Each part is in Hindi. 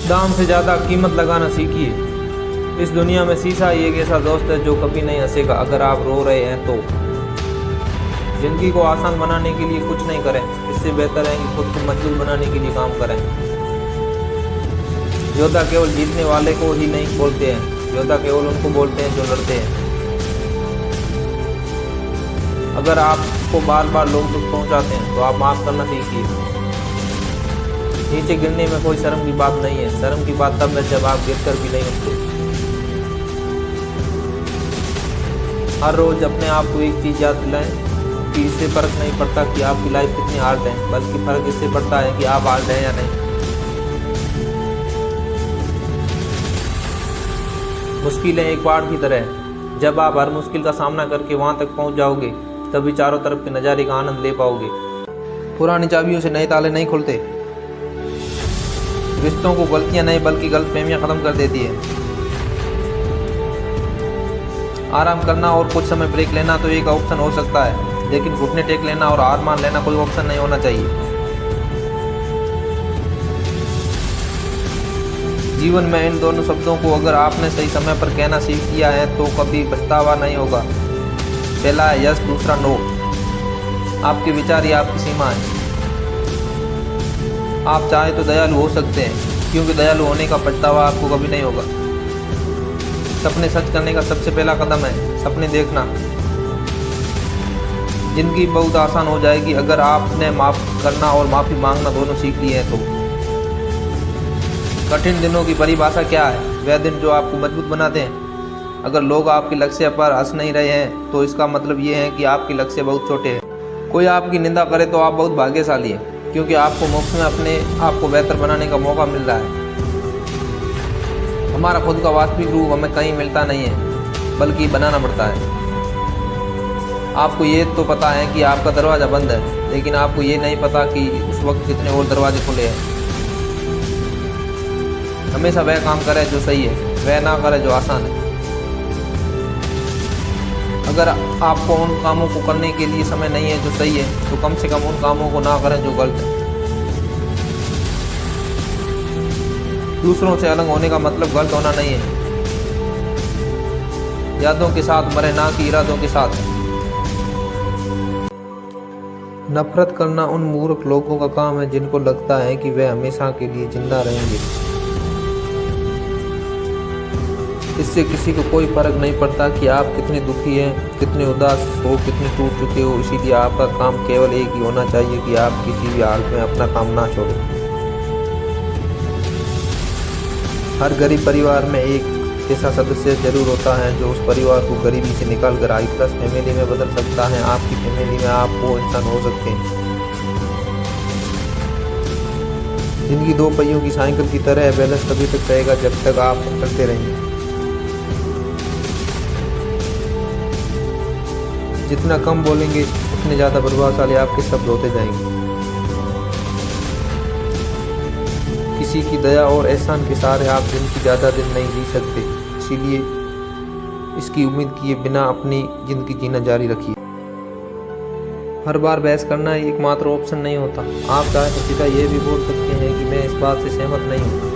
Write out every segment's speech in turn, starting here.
दाम से ज़्यादा कीमत लगाना सीखिए। इस दुनिया में शीशा ही एक ऐसा दोस्त है जो कभी नहीं हंसेगा अगर आप रो रहे हैं तो। जिंदगी को आसान बनाने के लिए कुछ नहीं करें, इससे बेहतर है कि खुद को मजबूत बनाने के लिए काम करें। योद्धा केवल जीतने वाले को ही नहीं बोलते हैं, योद्धा केवल उनको बोलते हैं जो लड़ते हैं। अगर आपको बार बार लोग दुख पहुंचाते हैं तो आप माफ करना सीखिए। नीचे गिरने में कोई शर्म की बात नहीं है, शर्म की बात तब है जब आप गिरकर भी नहीं उठते। हर रोज अपने आप को एक चीज याद दिलाएं कि इससे फर्क नहीं पड़ता कि आपकी लाइफ कितनी हार्ड है, बल्कि फर्क इससे पड़ता है कि आप हार्ड हैं या नहीं। मुश्किलें एक पहाड़ की तरह है, जब आप हर मुश्किल का सामना करके वहां तक पहुंच जाओगे तभी चारों तरफ के नज़ारे का आनंद ले पाओगे। पुरानी चाबियों से नए ताले नहीं खुलते। रिश्तों को गलतियां नहीं बल्कि गलतफहमियां खत्म कर देती है। आराम करना और कुछ समय ब्रेक लेना तो एक ऑप्शन हो सकता है, लेकिन घुटने टेक लेना और हार मान लेना कोई ऑप्शन नहीं होना चाहिए। जीवन में इन दोनों शब्दों को अगर आपने सही समय पर कहना सीख लिया है तो कभी पछतावा नहीं होगा। पहला है यस, दूसरा नो। आपके विचार ही आपकी सीमा है। आप चाहे तो दयालु हो सकते हैं, क्योंकि दयालु होने का पछतावा आपको कभी नहीं होगा। सपने सच करने का सबसे पहला कदम है सपने देखना। जिंदगी बहुत आसान हो जाएगी अगर आपने माफ करना और माफी मांगना दोनों सीख लिए हैं तो। कठिन दिनों की परिभाषा क्या है? वह दिन जो आपको मजबूत बनाते हैं। अगर लोग आपके लक्ष्य पर हंस नहीं रहे हैं तो इसका मतलब ये है कि आपके लक्ष्य बहुत छोटे हैं। कोई आपकी निंदा करे तो आप बहुत भाग्यशाली हैं, क्योंकि आपको मुफ्त में अपने आप को बेहतर बनाने का मौका मिल रहा है। हमारा खुद का वास्तविक रूप हमें कहीं मिलता नहीं है, बल्कि बनाना पड़ता है। आपको ये तो पता है कि आपका दरवाज़ा बंद है, लेकिन आपको ये नहीं पता कि उस वक्त कितने और दरवाजे खुले हैं। हमेशा वह काम करें जो सही है, वह ना करें जो आसान है। अगर आपको उन कामों को करने के लिए समय नहीं है जो सही है, तो कम से कम उन कामों को ना करें जो गलत है। दूसरों से अलग होने का मतलब गलत होना नहीं है। यादों के साथ मरे, ना कि इरादों के साथ। नफरत करना उन मूर्ख लोगों का काम है जिनको लगता है कि वे हमेशा के लिए जिंदा रहेंगे। इससे किसी को कोई फर्क नहीं पड़ता कि आप कितने दुखी हैं, कितने उदास हो, कितने टूट चुके हो। इसीलिए आपका काम केवल एक ही होना चाहिए कि आप किसी भी हालत में अपना काम ना छोड़ें। हर गरीब परिवार में एक ऐसा सदस्य जरूर होता है जो उस परिवार को गरीबी से निकाल कर हाई क्लास फैमिली में बदल सकता है। आपकी फैमिली में आप वो इंसान हो सकते हैं। जिंदगी दो पहियों की साइकिल की तरह है, बैलेंस तभी तक रहेगा जब तक आप चलते रहेंगे। जितना कम बोलेंगे उतने ज़्यादा प्रभावशाली आपके शब्द होते जाएंगे। किसी की दया और एहसान के सहारे आप दिन की ज़्यादा दिन नहीं जी सकते, इसीलिए इसकी उम्मीद किए बिना अपनी ज़िंदगी जीना जारी रखिए। हर बार बहस करना एकमात्र ऑप्शन नहीं होता। आप चाहे तो सीधा ये भी बोल सकते हैं कि मैं इस बात से सहमत नहीं हूँ।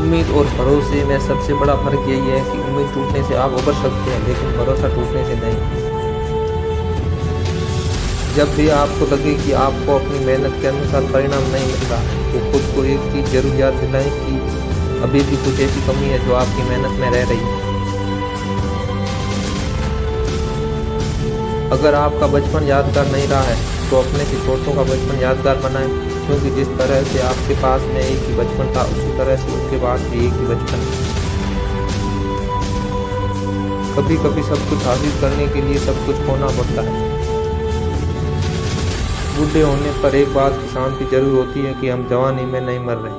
उम्मीद और भरोसे में सबसे बड़ा फर्क यही है कि उम्मीद टूटने से आप उबर सकते हैं, लेकिन भरोसा टूटने से नहीं। जब भी आपको लगे कि आपको अपनी मेहनत के अनुसार परिणाम नहीं मिल रहा, तो खुद को एक चीज़ जरूर याद दिलाएं कि अभी भी कुछ ऐसी कमी है जो आपकी मेहनत में रह रही है। अगर आपका बचपन यादगार नहीं रहा है तो अपने से छोटों का बचपन यादगार बनाएं, क्योंकि जिस तरह से आपके पास में एक ही बचपन था उसी तरह से उनके पास भी एक ही बचपन है। कभी कभी सब कुछ हासिल करने के लिए सब कुछ खोना पड़ता है। बूढ़े होने पर एक बात की शांति जरूर होती है कि हम जवानी में नहीं मर रहे।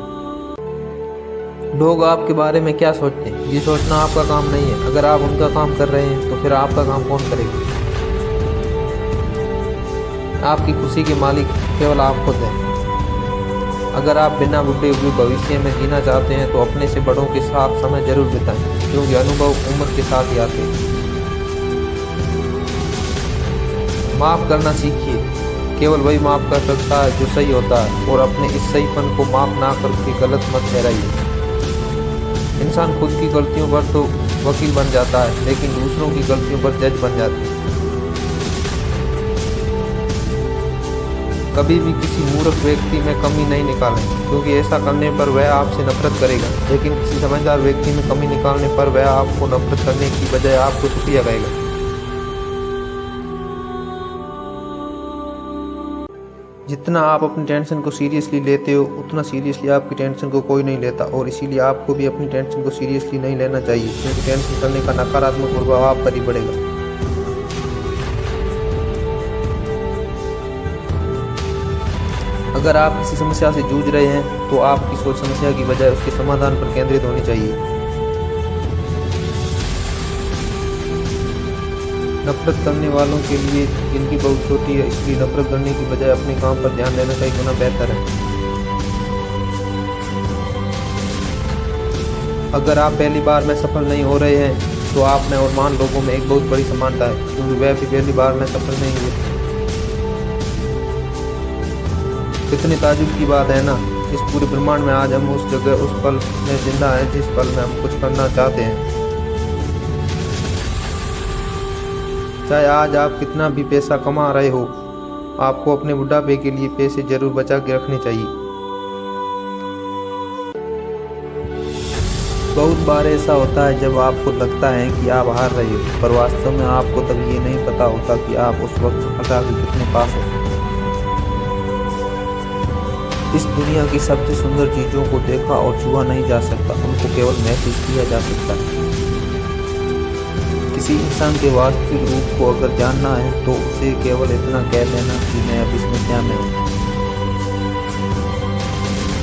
लोग आपके बारे में क्या सोचते हैं, ये सोचना आपका काम नहीं है। अगर आप उनका काम कर रहे हैं तो फिर आपका काम कौन करेगा? आपकी खुशी के मालिक केवल आप खुद हैं। अगर आप बिना बूढ़े हुए भविष्य में जीना चाहते हैं तो अपने से बड़ों के साथ समय जरूर बिताएं, क्योंकि अनुभव उम्र के साथ ही आते हैं। माफ़ करना सीखिए, केवल वही माफ़ कर सकता है जो सही होता है, और अपने इस सहीपन को माफ़ ना करके गलत मत ठहराइए। इंसान खुद की गलतियों पर तो वकील बन जाता है, लेकिन दूसरों की गलतियों पर जज बन जाता है। कभी भी किसी मूर्ख व्यक्ति में कमी नहीं निकालें, क्योंकि ऐसा करने पर वह आपसे नफरत करेगा, लेकिन किसी समझदार व्यक्ति में कमी निकालने पर वह आपको नफरत करने की बजाय आपको शुक्रिया कहेगा। जितना आप अपनी टेंशन को सीरियसली लेते हो, उतना सीरियसली आपकी टेंशन को कोई नहीं लेता, और इसीलिए आपको भी अपनी टेंशन को सीरियसली नहीं लेना चाहिए, क्योंकि टेंशन करने का नकारात्मक प्रभाव आप पर ही पड़ेगा। अगर आप किसी समस्या से जूझ रहे हैं तो आपकी सोच समस्या की बजाय उसके समाधान पर केंद्रित होनी चाहिए। नफरत करने वालों के लिए जिंदगी बहुत छोटी है, इसलिए नफरत करने की बजाय अपने काम पर ध्यान देना कई गुना बेहतर है। अगर आप पहली बार में सफल नहीं हो रहे हैं तो आप में और महान लोगों में एक बहुत बड़ी समानता है, क्योंकि वह भी पहली बार में सफल नहीं हुए। कितनी ताजुब की बात है ना, इस पूरे ब्रह्मांड में आज हम उस जगह, उस पल में जिंदा हैं जिस पल में हम कुछ करना चाहते हैं। चाहे आज आप कितना भी पैसा कमा रहे हो, आपको अपने बुढ़ापे के लिए पैसे जरूर बचा के रखने चाहिए। बहुत बार ऐसा होता है जब आपको लगता है कि आप हार रहे हो, पर वास्तव में आपको तब ये नहीं पता होता कि आप उस वक्त सफलता के कितने पास हो। इस दुनिया की सबसे सुंदर चीज़ों को देखा और छुआ नहीं जा सकता, उनको केवल महसूस किया जा सकता है। किसी इंसान के वास्तविक रूप को अगर जानना है तो उसे केवल इतना कह देना कि मैं अब इस दुनिया में हूँ।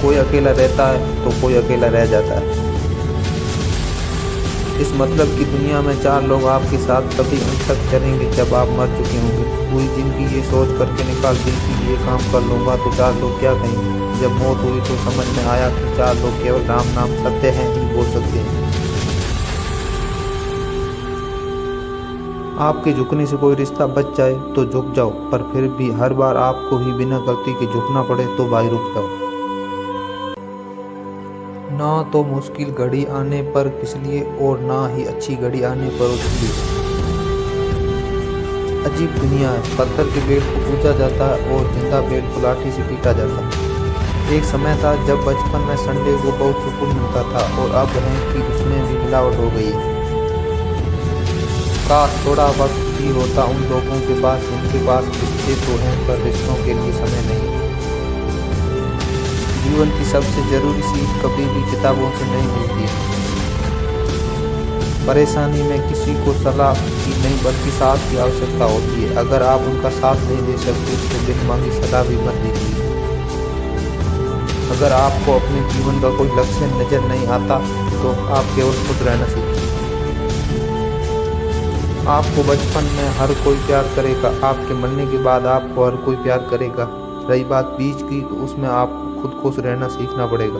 कोई अकेला रहता है तो कोई अकेला रह जाता है। इस मतलब की दुनिया में 4 लोग आपके साथ तभी अंत तक चलेंगे जब आप मर चुके होंगे। पूरी जिंदगी ये सोच करके निकाल दी कि ये काम कर लूँगा तो 4 लोग क्या कहेंगे। जब मौत हुई तो समझ में आया कि 4 लोग केवल राम नाम सत्य हैं ही बोल सकते हैं। आपके झुकने से कोई रिश्ता बच जाए तो झुक जाओ, पर फिर भी हर बार आपको ही बिना गलती के झुकना पड़े तो भाई रुक जाओ। ना तो मुश्किल घड़ी आने पर किस लिए और ना ही अच्छी घड़ी आने पर उसके लिए। अजीब दुनिया है, पत्थर के पेड़ को पूजा जाता है और जिंदा पेड़ को लाठी से पीटा जाता है। एक समय था जब बचपन में संडे को बहुत सुकून मिलता था, और अब है कि उसमें भी मिलावट हो गई है। काश थोड़ा वक्त भी होता उन लोगों के पास जिनके पास रिश्ते तो हैं पर रिश्तों के लिए समय नहीं। जीवन की सबसे जरूरी चीज कभी भी किताबों से नहीं मिलती है। परेशानी में किसी को सलाह की नहीं बल्कि साथ की आवश्यकता होती है। अगर आप उनका साथ नहीं दे सकते तो बिन मांगी सलाह भी मत दीजिए। अगर आपको अपने जीवन का कोई लक्ष्य नजर नहीं आता तो आप केवल खुद रहना सीखें। आपको बचपन में हर कोई प्यार करेगा, आपके मरने के बाद आपको हर कोई प्यार करेगा। रही बात बीच की तो उसमें आपको खुद खुश रहना सीखना पड़ेगा।